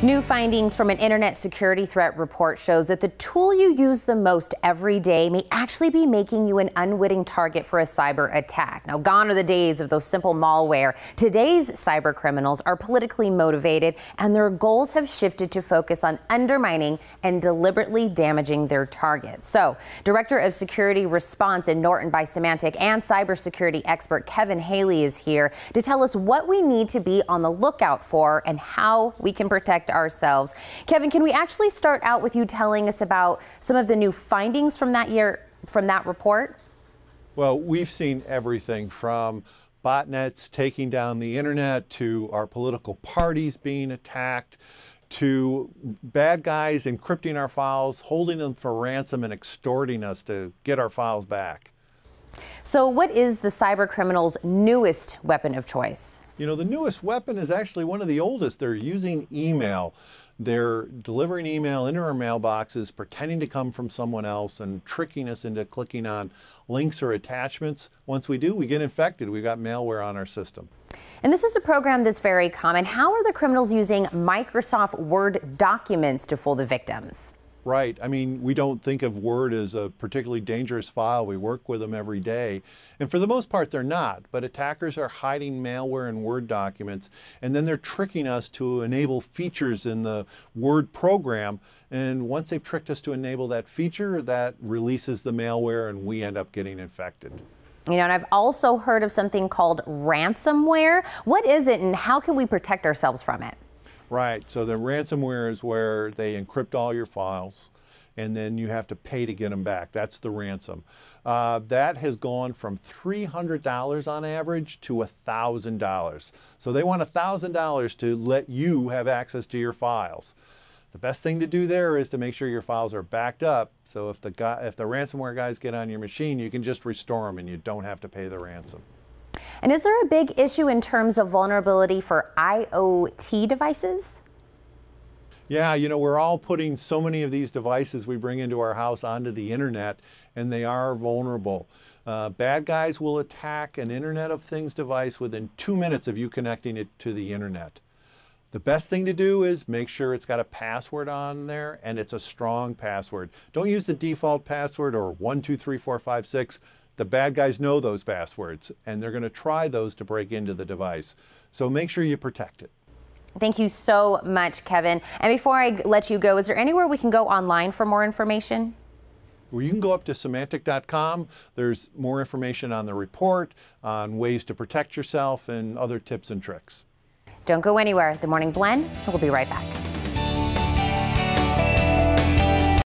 New findings from an internet security threat report shows that the tool you use the most every day may actually be making you an unwitting target for a cyber attack. Now, gone are the days of those simple malware. Today's cyber criminals are politically motivated, and their goals have shifted to focus on undermining and deliberately damaging their targets. So, Director of Security Response in Norton by Symantec and cybersecurity expert Kevin Haley is here to tell us what we need to be on the lookout for and how we can protect ourselves. Kevin, can we actually start out with you telling us about some of the new findings from that report? Well, we've seen everything from botnets taking down the internet to our political parties being attacked to bad guys encrypting our files, holding them for ransom and extorting us to get our files back. So what is the cyber criminal's newest weapon of choice? You know, the newest weapon is actually one of the oldest. They're using email. They're delivering email into our mailboxes, pretending to come from someone else and tricking us into clicking on links or attachments. Once we do, we get infected. We've got malware on our system. And this is a program that's very common. How are the criminals using Microsoft Word documents to fool the victims? Right. I mean, we don't think of Word as a particularly dangerous file. We work with them every day. And for the most part, they're not. But attackers are hiding malware in Word documents, and then they're tricking us to enable features in the Word program. And once they've tricked us to enable that feature, that releases the malware, and we end up getting infected. You know, and I've also heard of something called ransomware. What is it, and how can we protect ourselves from it? Right. So the ransomware is where they encrypt all your files, and then you have to pay to get them back. That's the ransom. That has gone from $300 on average to $1,000. So they want $1,000 to let you have access to your files. The best thing to do there is to make sure your files are backed up. So if the ransomware guys get on your machine, you can just restore them and you don't have to pay the ransom. And is there a big issue in terms of vulnerability for IoT devices? Yeah, you know, we're all putting so many of these devices we bring into our house onto the internet, and they are vulnerable. Bad guys will attack an Internet of Things device within 2 minutes of you connecting it to the internet. The best thing to do is make sure it's got a password on there, and it's a strong password. Don't use the default password or 123456. The bad guys know those passwords, and they're going to try those to break into the device. So make sure you protect it. Thank you so much, Kevin. And before I let you go, is there anywhere we can go online for more information? Well, you can go up to Symantec.com. There's more information on the report, on ways to protect yourself, and other tips and tricks. Don't go anywhere. The Morning Blend, we'll be right back.